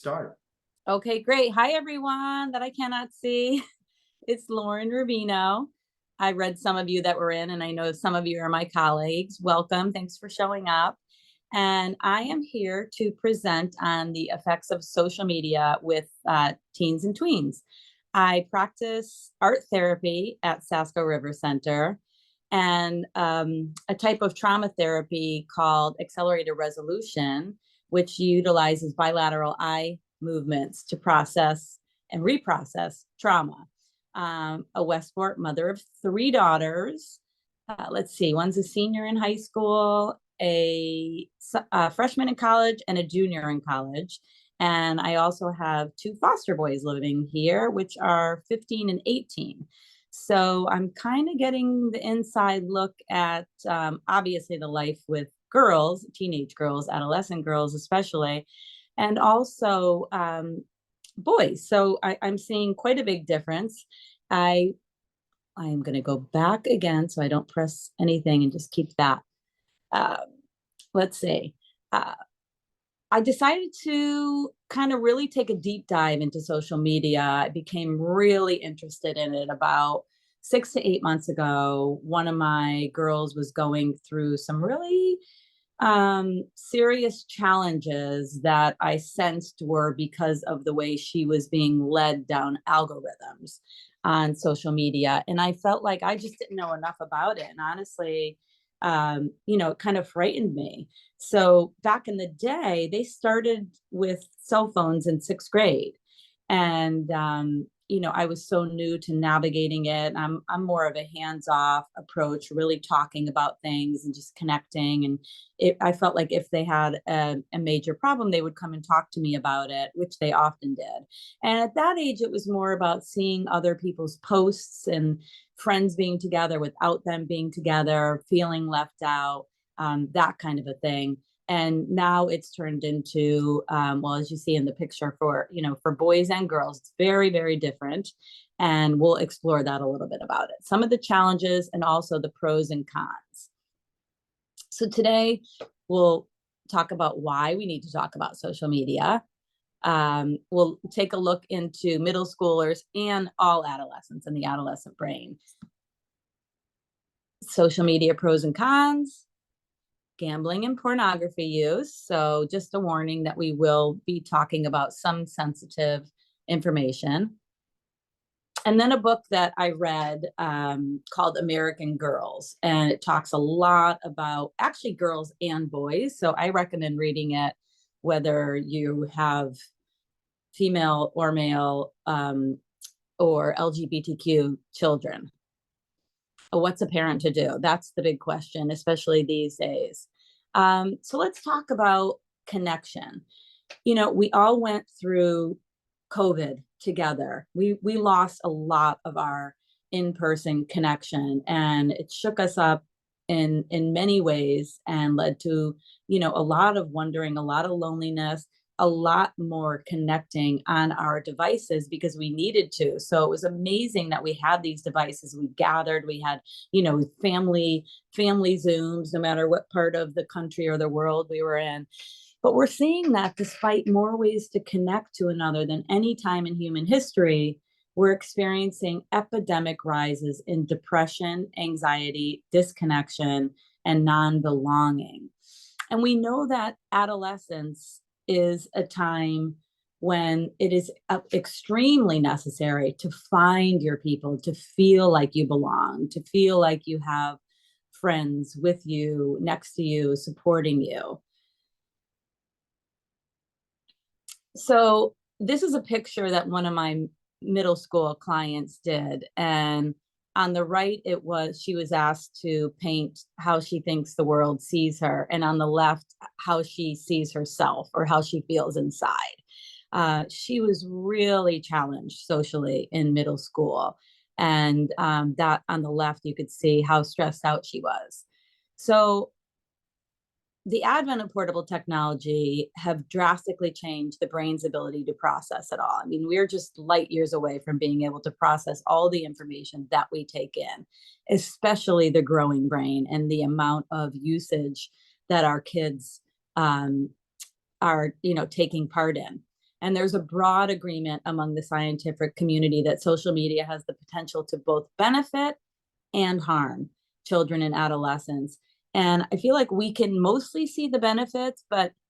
Start. Okay, great. Hi, everyone that I cannot see. It's Lauren Rubino. I read some of you that were in, and I know some of you are my colleagues. Welcome. Thanks for showing up. And I am here to present on the effects of social media with teens and tweens. I practice art therapy at Sasko River Center and a type of trauma therapy called accelerated resolution, which utilizes bilateral eye movements to process and reprocess trauma. A Westport mother of three daughters. Let's see, one's a senior in high school, a freshman in college, and a junior in college. And I also have two foster boys living here, which are 15 and 18. So I'm kind of getting the inside look at obviously the life with girls, teenage girls, adolescent girls, especially, and also boys. So I'm seeing quite a big difference. I am going to go back again so I don't press anything and just keep that. Uh, let's see. I decided to kind of really take a deep dive into social media. I became really interested in it about 6 to 8 months ago. One of my girls was going through some really serious challenges that I sensed were because of the way she was being led down algorithms on social media. And I felt like I just didn't know enough about it. And honestly, it kind of frightened me. So back in the day, they started with cell phones in sixth grade. And I was so new to navigating it. I'm more of a hands-off approach, really talking about things and just connecting. And I felt like if they had a major problem, they would come and talk to me about it, which they often did. And at that age, it was more about seeing other people's posts and friends being together without them being together, feeling left out, that kind of a thing. And now it's turned into, well, as you see in the picture, for boys and girls, it's very, very different. And we'll explore that a little bit about it. Some of the challenges and also the pros and cons. So today we'll talk about why we need to talk about social media. We'll take a look into middle schoolers and all adolescents and the adolescent brain. Social media pros and cons, gambling and pornography use. So just a warning that we will be talking about some sensitive information. And then a book that I read called American Girls, and it talks a lot about actually girls and boys. So I recommend reading it whether you have female or male or LGBTQ children. What's a parent to do? That's the big question, especially these days. So let's talk about connection. We all went through COVID together. We lost a lot of our in-person connection, and it shook us up in many ways and led to, a lot of wondering, a lot of loneliness, a lot more connecting on our devices because we needed to. So it was amazing that we had these devices. We gathered, we had, family Zooms, no matter what part of the country or the world we were in. But we're seeing that despite more ways to connect to another than any time in human history, we're experiencing epidemic rises in depression, anxiety, disconnection, and non-belonging. And we know that adolescence is a time when it is extremely necessary to find your people, to feel like you belong, to feel like you have friends with you, next to you, supporting you. So this is a picture that one of my middle school clients did. And on the right, she was asked to paint how she thinks the world sees her. And on the left, how she sees herself or how she feels inside. She was really challenged socially in middle school. And that on the left, you could see how stressed out she was. So the advent of portable technology have drastically changed the brain's ability to process it all. I mean, we're just light years away from being able to process all the information that we take in, especially the growing brain and the amount of usage that our kids are, taking part in. And there's a broad agreement among the scientific community that social media has the potential to both benefit and harm children and adolescents. And I feel like we can mostly see the benefits,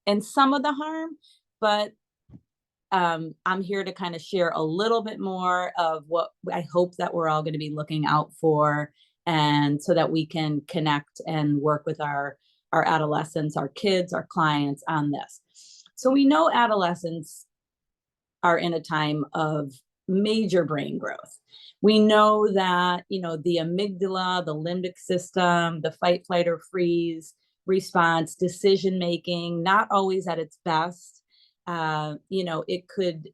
and some of the harm, but I'm here to kind of share a little bit more of what I hope that we're all going to be looking out for, and so that we can connect and work with our adolescents, our kids, our clients on this. So we know adolescents are in a time of major brain growth. We know that, the amygdala, the limbic system, the fight, flight, or freeze response, decision making, not always at its best. It could,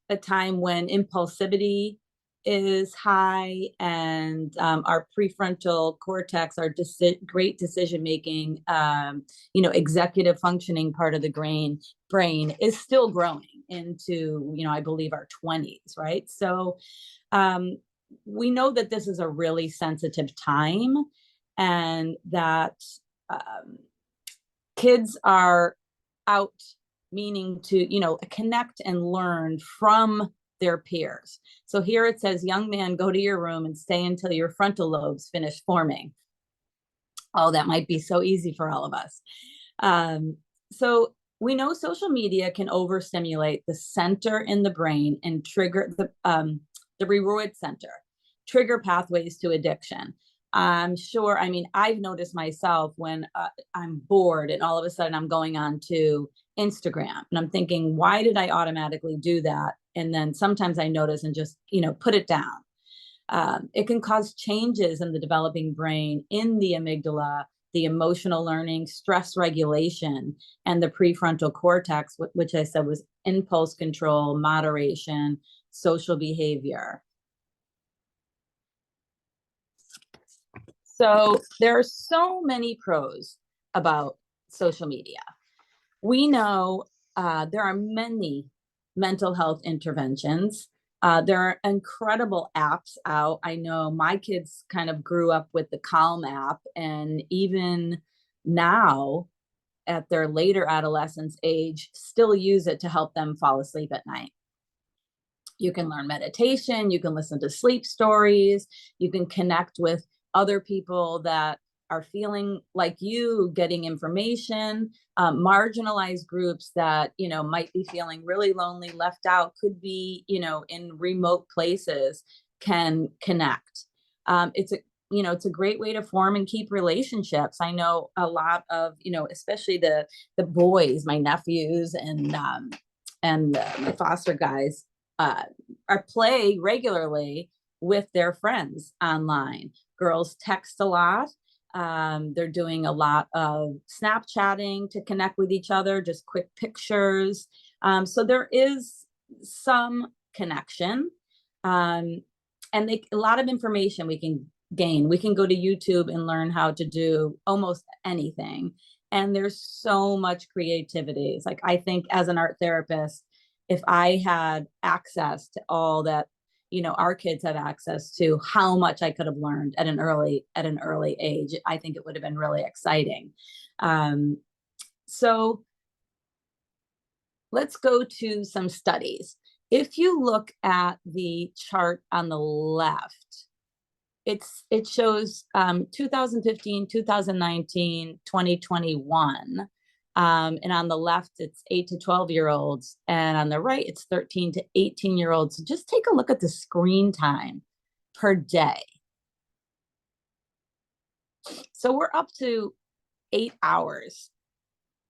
a time when impulsivity is high, and our prefrontal cortex, our great decision making, executive functioning part of the brain is still growing into, I believe, our 20s, right? So we know that this is a really sensitive time, and that kids are out meaning to, connect and learn from their peers. So here it says, young man, go to your room and stay until your frontal lobes finish forming. Oh, that might be so easy for all of us. So we know social media can overstimulate the center in the brain and trigger the reward center, trigger pathways to addiction. I'm sure, I've noticed myself when I'm bored and all of a sudden I'm going on to Instagram and I'm thinking, why did I automatically do that? And then sometimes I notice and just, put it down. It can cause changes in the developing brain, in the amygdala, the emotional learning, stress regulation, and the prefrontal cortex, which I said was impulse control, moderation, social behavior. So there are so many pros about social media. We know there are many mental health interventions. There are incredible apps out. I know my kids kind of grew up with the Calm app, and even now at their later adolescence age, still use it to help them fall asleep at night. You can learn meditation, you can listen to sleep stories, you can connect with other people that are feeling like you, getting information. Marginalized groups that, might be feeling really lonely, left out, could be, in remote places, can connect. It's a great way to form and keep relationships. I know a lot of, especially the boys, my nephews and my foster guys, play regularly with their friends online. Girls text a lot. They're doing a lot of Snapchatting to connect with each other, just quick pictures. So there is some connection, and a lot of information we can gain. We can go to YouTube and learn how to do almost anything. And there's so much creativity. It's like, I think as an art therapist, if I had access to all that, our kids have access to, how much I could have learned at an early age, I think it would have been really exciting. So let's go to some studies. If you look at the chart on the left, it shows 2015, 2019, 2021. And on the left, it's 8 to 12-year-olds. And on the right, it's 13 to 18-year-olds. So just take a look at the screen time per day. So we're up to 8 hours.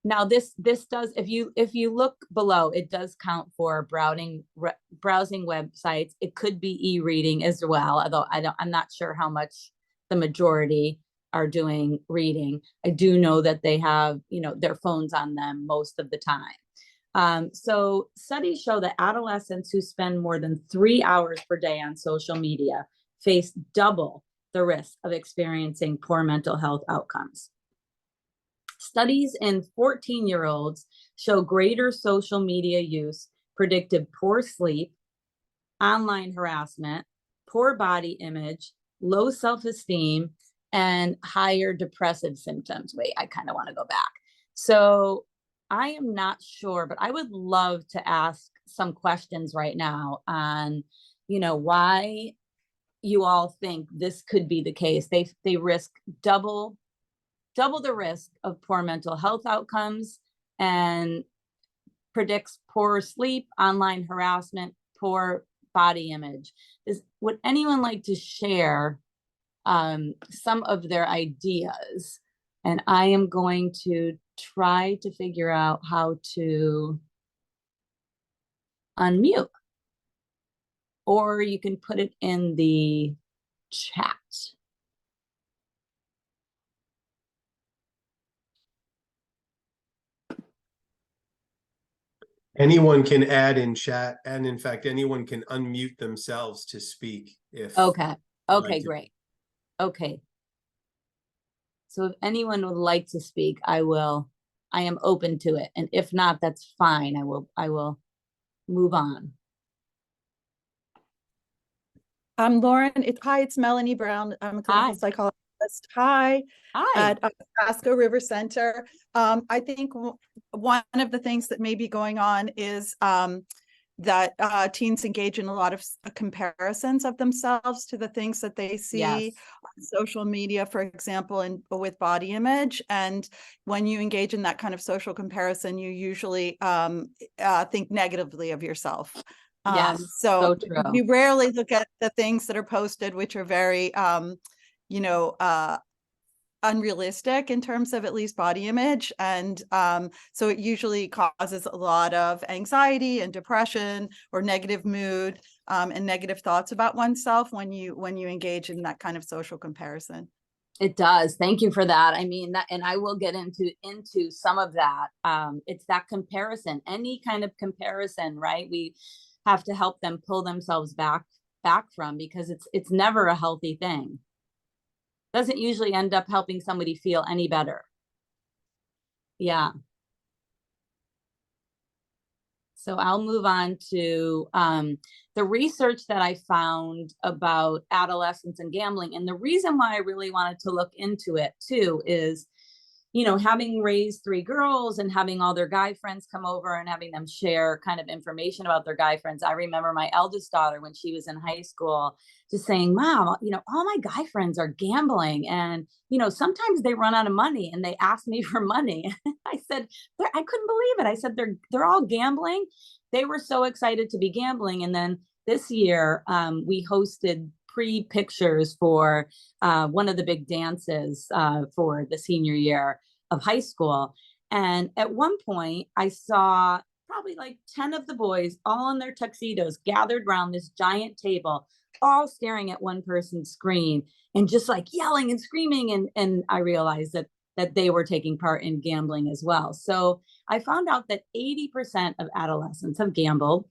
Now, this does, if you look below, it does count for browsing websites. It could be e-reading as well, although I'm not sure how much the majority are doing reading. I do know that they have, their phones on them most of the time. So studies show that adolescents who spend more than 3 hours per day on social media face double the risk of experiencing poor mental health outcomes. Studies in 14-year-olds show greater social media use predicted poor sleep, online harassment, poor body image, low self-esteem, and higher depressive symptoms. Wait, I kind of want to go back. So I am not sure, but I would love to ask some questions right now on, why you all think this could be the case. They risk double the risk of poor mental health outcomes, and predicts poor sleep, online harassment, poor body image. Would anyone like to share some of their ideas? And I am going to try to figure out how to unmute, or you can put it in the chat. Anyone can add in chat, and in fact, anyone can unmute themselves to speak if. Okay. Okay, great. Okay. So if anyone would like to speak, I am open to it. And if not, that's fine. I will move on. Lauren, it's Melanie Brown. I'm a clinical psychologist. Hi. Hi. At Pasco River Center. I think one of the things that may be going on is that teens engage in a lot of comparisons of themselves to the things that they see on social media, for example, and with body image. And when you engage in that kind of social comparison, you usually think negatively of yourself. So true. We rarely look at the things that are posted, which are very, unrealistic in terms of at least body image. And so it usually causes a lot of anxiety and depression or negative mood and negative thoughts about oneself when you engage in that kind of social comparison. It does. Thank you for that. I mean, that, and I will get into some of that. It's that comparison, any kind of comparison, right? We have to help them pull themselves back from, because it's never a healthy thing. Doesn't usually end up helping somebody feel any better. Yeah. So I'll move on to the research that I found about adolescence and gambling. And the reason why I really wanted to look into it too is, having raised 3 girls and having all their guy friends come over and having them share kind of information about their guy friends. I remember my eldest daughter, when she was in high school, just saying, Mom, all my guy friends are gambling. And, sometimes they run out of money and they ask me for money. I said, I couldn't believe it. I said, they're all gambling. They were so excited to be gambling. And then this year, we hosted pre-pictures for one of the big dances for the senior year of high school. And at one point, I saw probably like 10 of the boys, all in their tuxedos, gathered around this giant table, all staring at one person's screen and just like yelling and screaming. And I realized that they were taking part in gambling as well. So I found out that 80% of adolescents have gambled,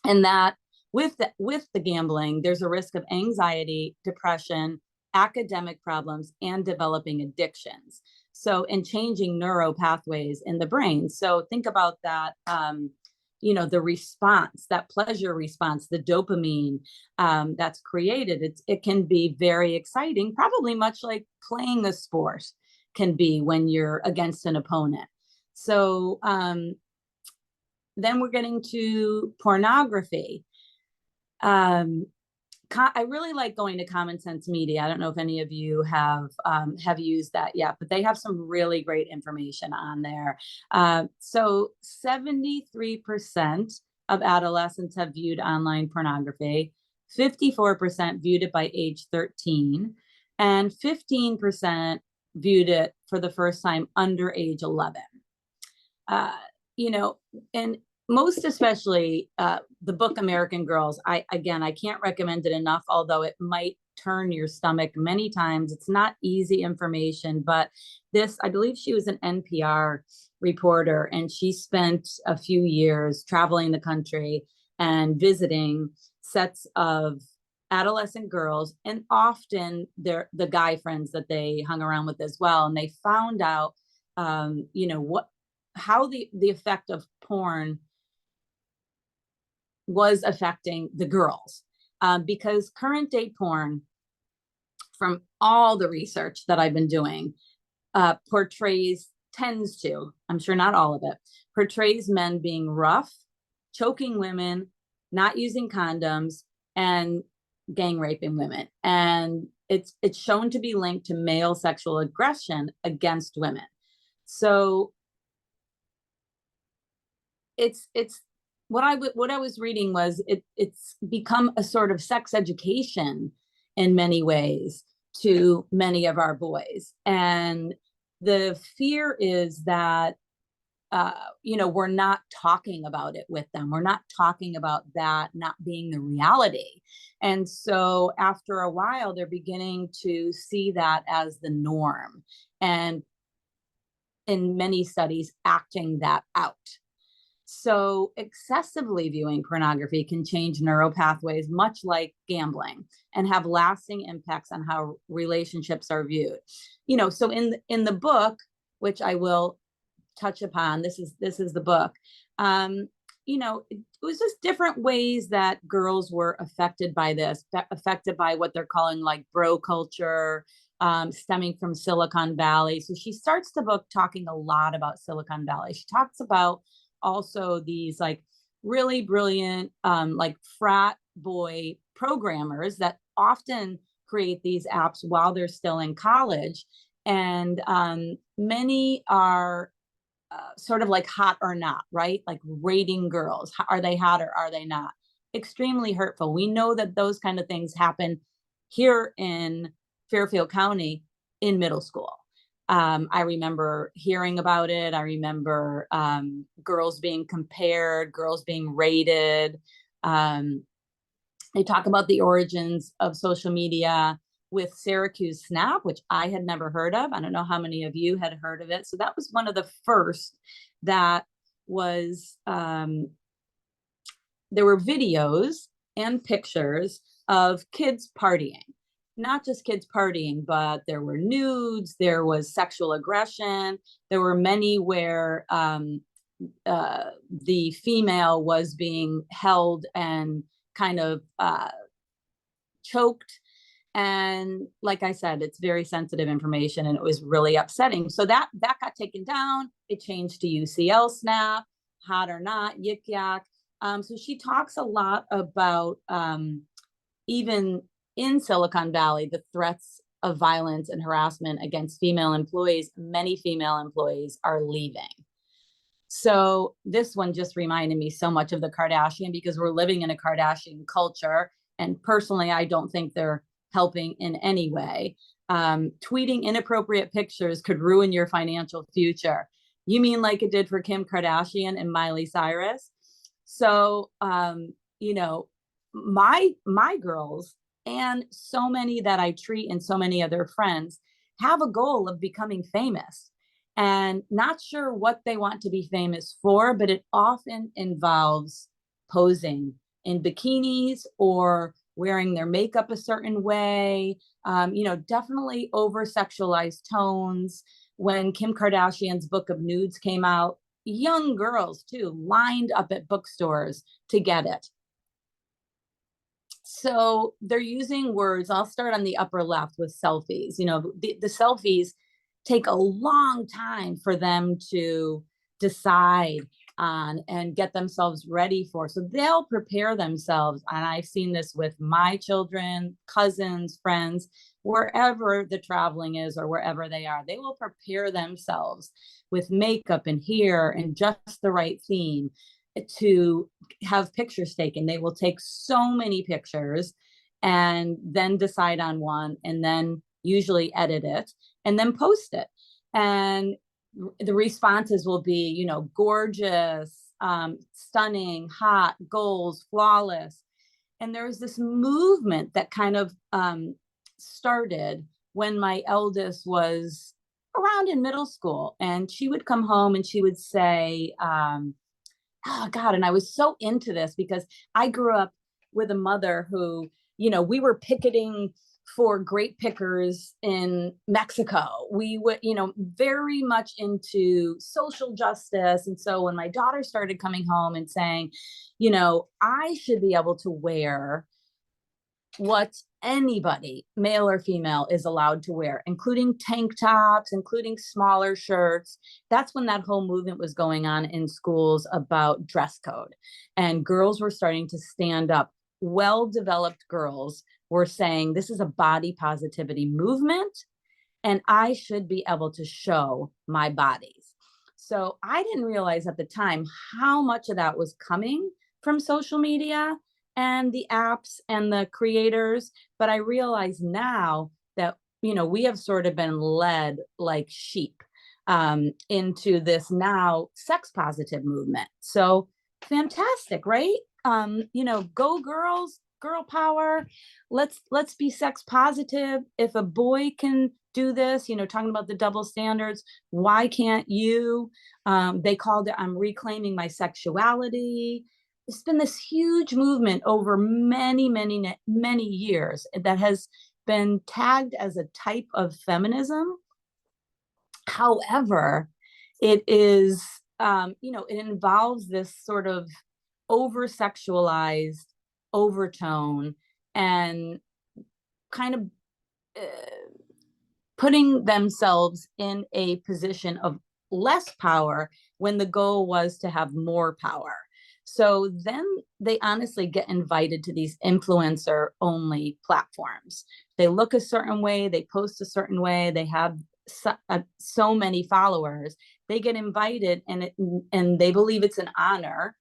and that with the gambling, there's a risk of anxiety, depression, academic problems, and developing addictions. So, and changing neuro pathways in the brain. So think about that, the response, that pleasure response, the dopamine that's created. It can be very exciting, probably much like playing a sport can be when you're against an opponent. So then we're getting to pornography. I really like going to Common Sense Media. I don't know if any of you have used that yet, but they have some really great information on there. So 73% of adolescents have viewed online pornography, 54% viewed it by age 13, and 15% viewed it for the first time under age 11. And most especially the book American Girls. I can't recommend it enough, although it might turn your stomach many times. It's not easy information, but I believe she was an NPR reporter, and she spent a few years traveling the country and visiting sets of adolescent girls, and often the guy friends that they hung around with as well. And they found out, how the effect of porn was affecting the girls, because current day porn, from all the research that I've been doing, portrays tends to, I'm sure not all of it, portrays men being rough, choking women, not using condoms, and gang raping women. And it's shown to be linked to male sexual aggression against women. So it's what I was reading was it's become a sort of sex education in many ways to many of our boys. And the fear is that we're not talking about it with them. We're not talking about that not being the reality. And so after a while, they're beginning to see that as the norm. And in many studies, acting that out. So excessively viewing pornography can change neural pathways, much like gambling, and have lasting impacts on how relationships are viewed. So in the book, which I will touch upon, this is the book. It was just different ways that girls were affected by this, affected by what they're calling like bro culture, stemming from Silicon Valley. So she starts the book talking a lot about Silicon Valley. She talks about also these like really brilliant like frat boy programmers that often create these apps while they're still in college. And many are sort of like hot or not, right? Like rating girls. Are they hot or are they not? Extremely hurtful. We know that those kind of things happen here in Fairfield County in middle school. I remember hearing about it. I remember girls being compared, girls being rated. They talk about the origins of social media with Syracuse Snap, which I had never heard of. I don't know how many of you had heard of it. So that was one of the first that was, there were videos and pictures of kids partying. Not just kids partying, but there were nudes, there was sexual aggression. There were many where the female was being held and kind of choked. And like I said, it's very sensitive information and it was really upsetting. So that got taken down. It changed to UCL Snap, hot or not, yik yak. So she talks a lot about even in Silicon Valley, the threats of violence and harassment against female employees. Many female employees are leaving. So this one just reminded me so much of the Kardashian because we're living in a Kardashian culture. And personally, I don't think they're helping in any way. Tweeting inappropriate pictures could ruin your financial future. You mean like it did for Kim Kardashian and Miley Cyrus? So, my girls and so many that I treat and so many other friends have a goal of becoming famous and not sure what they want to be famous for, but it often involves posing in bikinis or wearing their makeup a certain way, definitely over sexualized tones. When Kim Kardashian's book of nudes came out, young girls too lined up at bookstores to get it. So they're using words. I'll start on the upper left with selfies. The selfies take a long time for them to decide on and get themselves ready for. So they'll prepare themselves. And I've seen this with my children, cousins, friends, wherever the traveling is or wherever they are. They will prepare themselves with makeup and hair and just the right theme to have pictures taken. They will take so many pictures and then decide on one and then usually edit it and then post it. And the responses will be, gorgeous, stunning, hot, goals, flawless. And there's this movement that kind of started when my eldest was around in middle school. And she would come home and she would say, oh God, and I was so into this because I grew up with a mother who, we were picketing for grape pickers in Mexico. We would, very much into social justice. And so when my daughter started coming home and saying, I should be able to wear what anybody, male or female, is allowed to wear, including tank tops, including smaller shirts. That's when that whole movement was going on in schools about dress code. And girls were starting to stand up. Well-developed girls were saying, this is a body positivity movement, and I should be able to show my bodies. So I didn't realize at the time how much of that was coming from social media and the apps and the creators. But I realize now that, we have sort of been led like sheep into this now sex positive movement. So fantastic, right? Go girls, girl power. Let's be sex positive. If a boy can do this, talking about the double standards, why can't you? They called it, I'm reclaiming my sexuality. It's been this huge movement over many, many, many years that has been tagged as a type of feminism. However, it is, it involves this sort of over sexualized overtone and kind of putting themselves in a position of less power when the goal was to have more power. So then they honestly get invited to these influencer only platforms. They look a certain way, they post a certain way, they have so many followers. They get invited, and they believe it's an honor,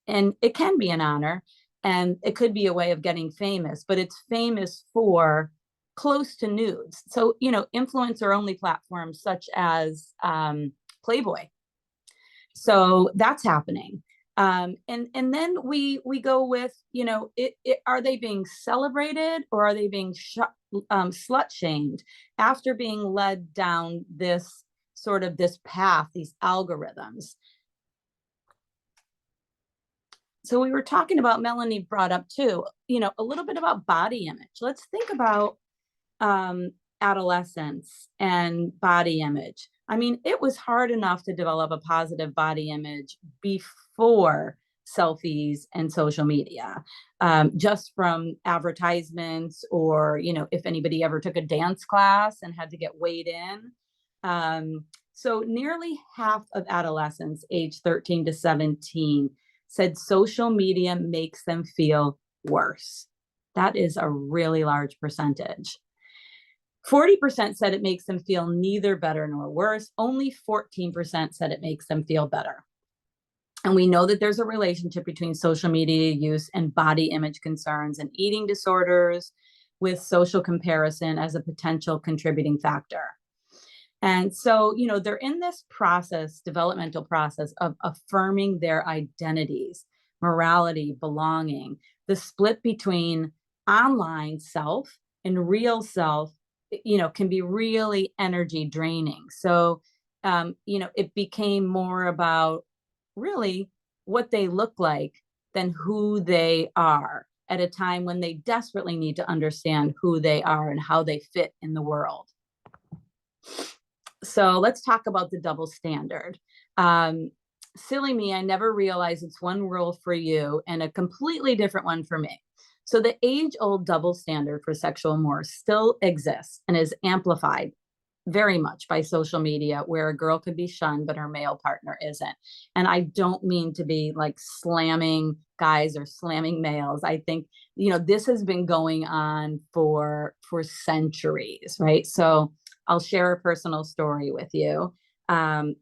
and it can be an honor, and it could be a way of getting famous, but it's famous for close to nudes. So, influencer only platforms such as Playboy. So that's happening. And then we go with, are they being celebrated, or are they being slut shamed after being led down this path, these algorithms? So we were talking about, Melanie brought up too, a little bit about body image. Let's think about adolescence and body image. I mean, it was hard enough to develop a positive body image before selfies and social media, just from advertisements, or, if anybody ever took a dance class and had to get weighed in. So nearly half of adolescents aged 13 to 17 said social media makes them feel worse. That is a really large percentage. 40% said it makes them feel neither better nor worse. Only 14% said it makes them feel better. And we know that there's a relationship between social media use and body image concerns and eating disorders, with social comparison as a potential contributing factor. And so, they're in this developmental process of affirming their identities, morality, belonging. The split between online self and real self, can be really energy draining. So, it became more about really what they look like than who they are, at a time when they desperately need to understand who they are and how they fit in the world. So let's talk about the double standard. Silly me, I never realized it's one rule for you and a completely different one for me. So the age-old double standard for sexual mores still exists and is amplified very much by social media, where a girl could be shunned, but her male partner isn't. And I don't mean to be like slamming guys or slamming males. I think, this has been going on for centuries, right? So I'll share a personal story with you.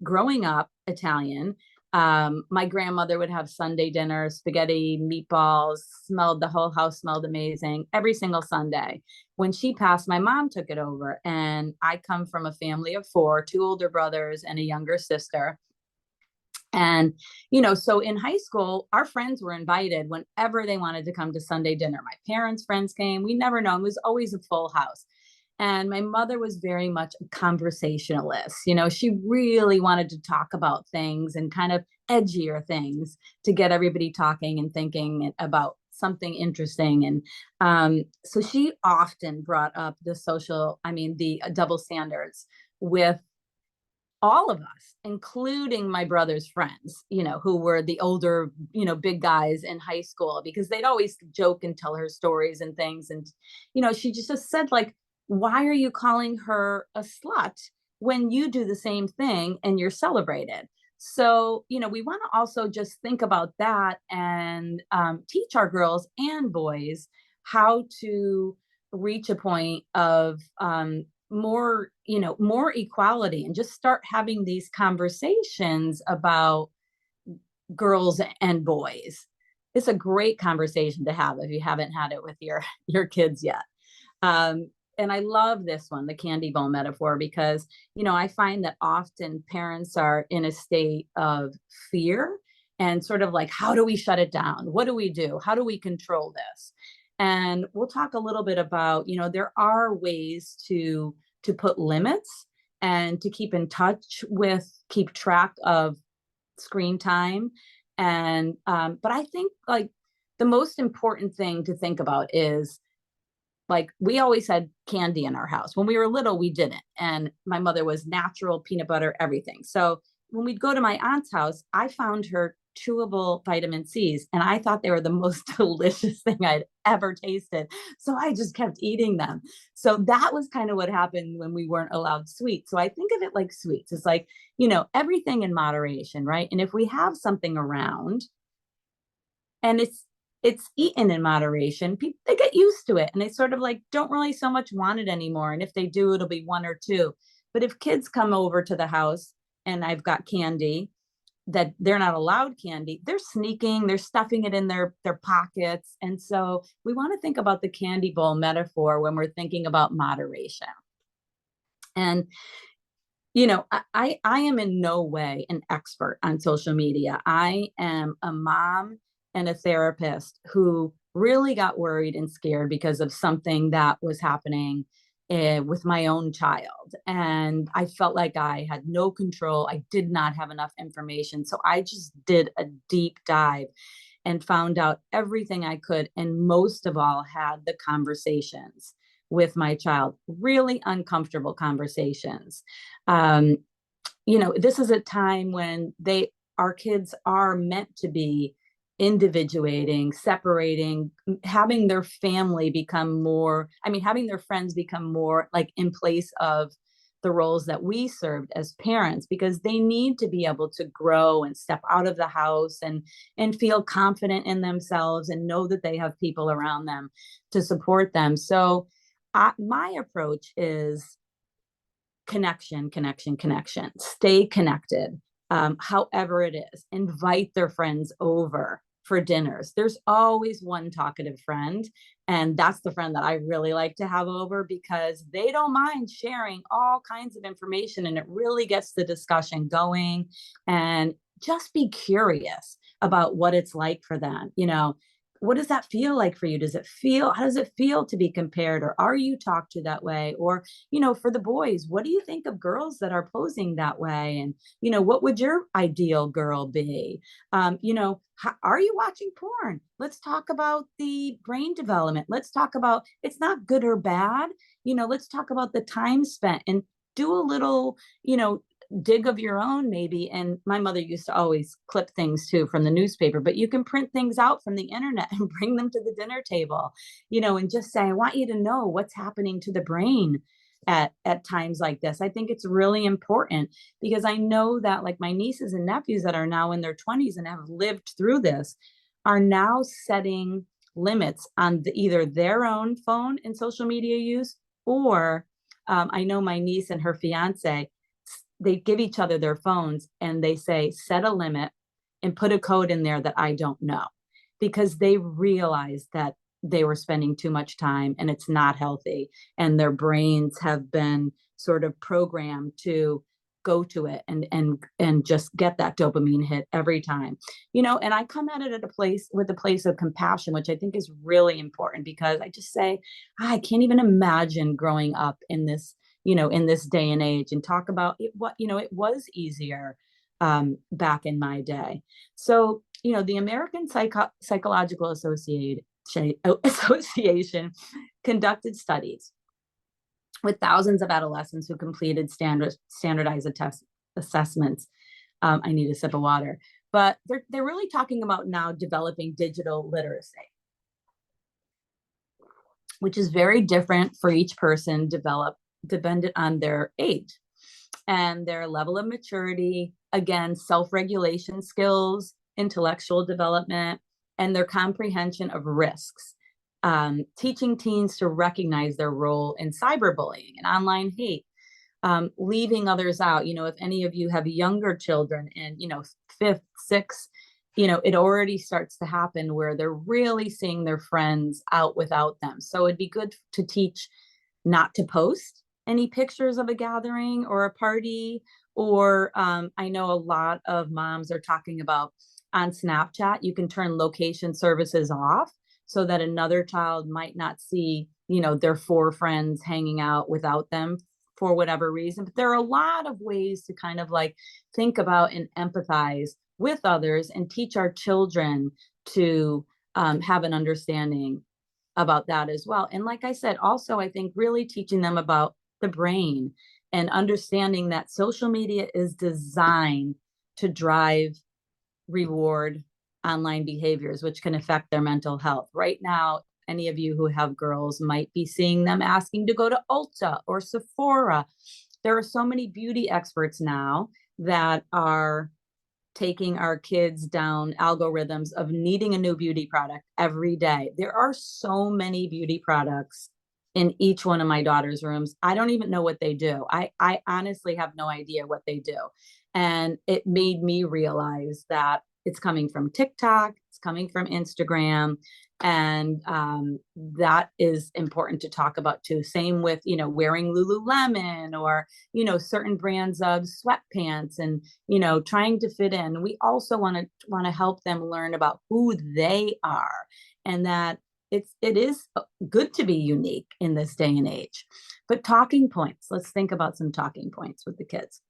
Growing up Italian, my grandmother would have Sunday dinner, spaghetti, meatballs, the whole house smelled amazing every single Sunday. When she passed, my mom took it over, and I come from a family of 4, 2 older brothers and a younger sister. And, so in high school, our friends were invited whenever they wanted to come to Sunday dinner. My parents' friends came. We never know. It was always a full house. And my mother was very much a conversationalist. She really wanted to talk about things, and kind of edgier things, to get everybody talking and thinking about something interesting. And so she often brought up the double standards with all of us, including my brother's friends, who were the older, big guys in high school, because they'd always joke and tell her stories and things. And, she just said, like, why are you calling her a slut when you do the same thing and you're celebrated? So, we want to also just think about that and teach our girls and boys how to reach a point of more equality, and just start having these conversations about girls and boys. It's a great conversation to have if you haven't had it with your kids yet. And I love this one, the candy bowl metaphor, because, I find that often parents are in a state of fear and sort of like, how do we shut it down? What do we do? How do we control this? And we'll talk a little bit about, there are ways to put limits and to keep in touch with, keep track of screen time. And, but I think, like, the most important thing to think about is, like, we always had candy in our house. When we were little, we didn't. And my mother was natural peanut butter, everything. So when we'd go to my aunt's house, I found her chewable vitamin C's, and I thought they were the most delicious thing I'd ever tasted. So I just kept eating them. So that was kind of what happened when we weren't allowed sweets. So I think of it like sweets. It's like, everything in moderation, right? And if we have something around and it's eaten in moderation, people, they get used to it, and they sort of like don't really so much want it anymore. And if they do, it'll be one or two. But if kids come over to the house and I've got candy that they're not allowed candy, they're sneaking, they're stuffing it in their pockets. And so we want to think about the candy bowl metaphor when we're thinking about moderation. And, I am in no way an expert on social media. I am a mom and a therapist who really got worried and scared because of something that was happening with my own child. And I felt like I had no control. I did not have enough information. So I just did a deep dive and found out everything I could. And most of all, had the conversations with my child, really uncomfortable conversations. This is a time when our kids are meant to be individuating, separating, having their family become more, having their friends become more like in place of the roles that we served as parents, because they need to be able to grow and step out of the house and feel confident in themselves and know that they have people around them to support them. So my approach is connection, connection, connection. Stay connected. However it is, invite their friends over for dinners. There's always one talkative friend, and that's the friend that I really like to have over, because they don't mind sharing all kinds of information, and it really gets the discussion going. And just be curious about what it's like for them. What does that feel like for you? How does it feel to be compared? Or are you talked to that way? Or, for the boys, what do you think of girls that are posing that way? And, what would your ideal girl be? Are you watching porn? Let's talk about the brain development. Let's talk about, it's not good or bad. Let's talk about the time spent, and do a little, dig of your own maybe. And my mother used to always clip things too from the newspaper, but you can print things out from the internet and bring them to the dinner table, and just say, I want you to know what's happening to the brain at times like this. I think it's really important, because I know that, like, my nieces and nephews that are now in their 20s and have lived through this are now setting limits on either their own phone and social media use, or I know my niece and her fiance, they give each other their phones and they say, set a limit and put a code in there that I don't know, because they realize that they were spending too much time and it's not healthy. And their brains have been sort of programmed to go to it and just get that dopamine hit every time, and I come at it with a place of compassion, which I think is really important, because I just say, I can't even imagine growing up in this, in this day and age, and talk about it, it was easier back in my day. So, the American Psychological Association conducted studies with thousands of adolescents who completed standardized assessments. I need a sip of water, but they're really talking about now developing digital literacy, which is very different for each person, dependent on their age and their level of maturity, again, self-regulation skills, intellectual development, and their comprehension of risks. Teaching teens to recognize their role in cyberbullying and online hate, leaving others out. If any of you have younger children in, fifth, sixth, it already starts to happen where they're really seeing their friends out without them. So it'd be good to teach not to post any pictures of a gathering or a party, or I know a lot of moms are talking about on Snapchat, you can turn location services off so that another child might not see, their 4 friends hanging out without them for whatever reason. But there are a lot of ways to kind of like think about and empathize with others and teach our children to have an understanding about that as well. And like I said, also, I think really teaching them about the brain and understanding that social media is designed to drive reward online behaviors, which can affect their mental health. Right now, any of you who have girls might be seeing them asking to go to Ulta or Sephora. There are so many beauty experts now that are taking our kids down algorithms of needing a new beauty product every day. There are so many beauty products in each one of my daughter's rooms. I don't even know what they do. I honestly have no idea what they do. And it made me realize that it's coming from TikTok, it's coming from Instagram, and that is important to talk about too. Same with, wearing Lululemon or, certain brands of sweatpants and, trying to fit in. We also want to help them learn about who they are, and that it is good to be unique in this day and age. But talking points, let's think about some talking points with the kids.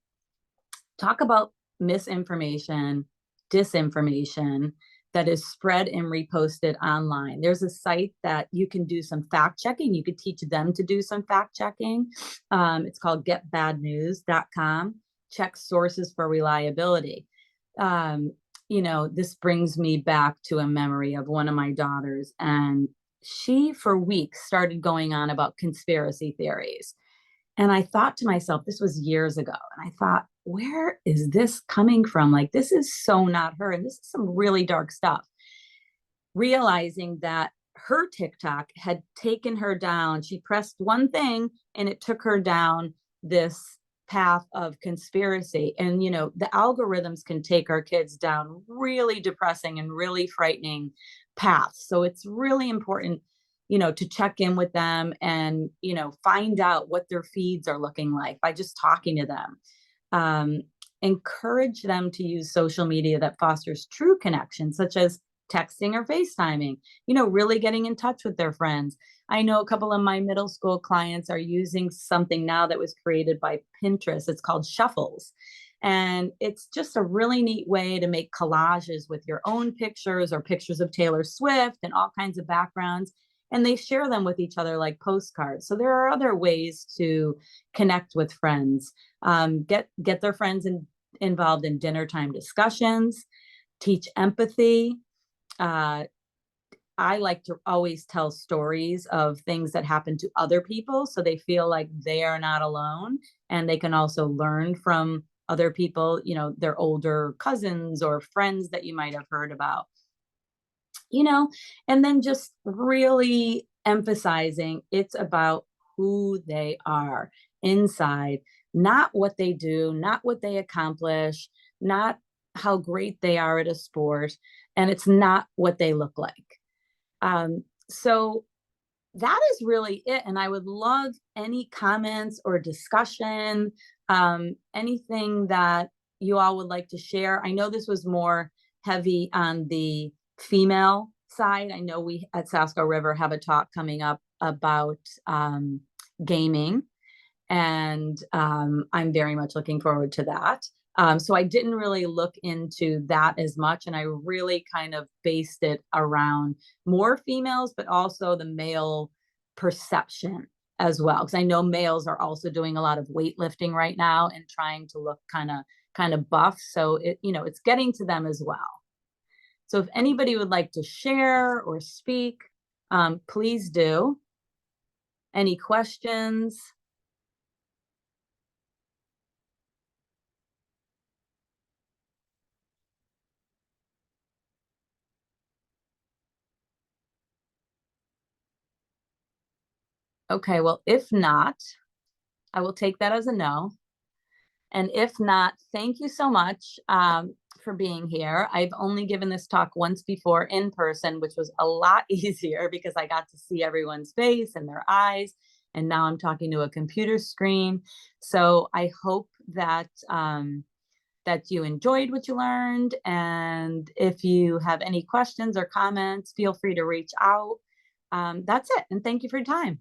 Talk about misinformation, disinformation that is spread and reposted online. There's a site that you can do some fact checking. You could teach them to do some fact checking. It's called getbadnews.com. Check sources for reliability. This brings me back to a memory of one of my daughters, and she for weeks started going on about conspiracy theories. And I thought to myself, this was years ago, and I thought, where is this coming from? Like, this is so not her. And this is some really dark stuff. Realizing that her TikTok had taken her down. She pressed one thing and it took her down this path of conspiracy. And, the algorithms can take our kids down really depressing and really frightening paths. So it's really important, to check in with them and, find out what their feeds are looking like by just talking to them. Encourage them to use social media that fosters true connection, such as texting or FaceTiming, really getting in touch with their friends. I know a couple of my middle school clients are using something now that was created by Pinterest. It's called Shuffles. And it's just a really neat way to make collages with your own pictures or pictures of Taylor Swift and all kinds of backgrounds. And they share them with each other like postcards. So there are other ways to connect with friends. Get their friends involved in dinner time discussions, teach empathy. I like to always tell stories of things that happen to other people so they feel like they are not alone, and they can also learn from other people, their older cousins or friends that you might have heard about. And then just really emphasizing it's about who they are inside, not what they do, not what they accomplish, not how great they are at a sport, and it's not what they look like. So that is really it. And I would love any comments or discussion, anything that you all would like to share. I know this was more heavy on the female side. I know we at Sasko River have a talk coming up about gaming, and I'm very much looking forward to that. So I didn't really look into that as much, and I really kind of based it around more females, but also the male perception as well. Because I know males are also doing a lot of weightlifting right now and trying to look kind of kind of buff. So it's getting to them as well. So if anybody would like to share or speak, please do. Any questions? Okay, well, if not, I will take that as a no. And if not, thank you so much for being here. I've only given this talk once before in person, which was a lot easier because I got to see everyone's face and their eyes. And now I'm talking to a computer screen. So I hope that that you enjoyed what you learned. And if you have any questions or comments, feel free to reach out. That's it. And thank you for your time.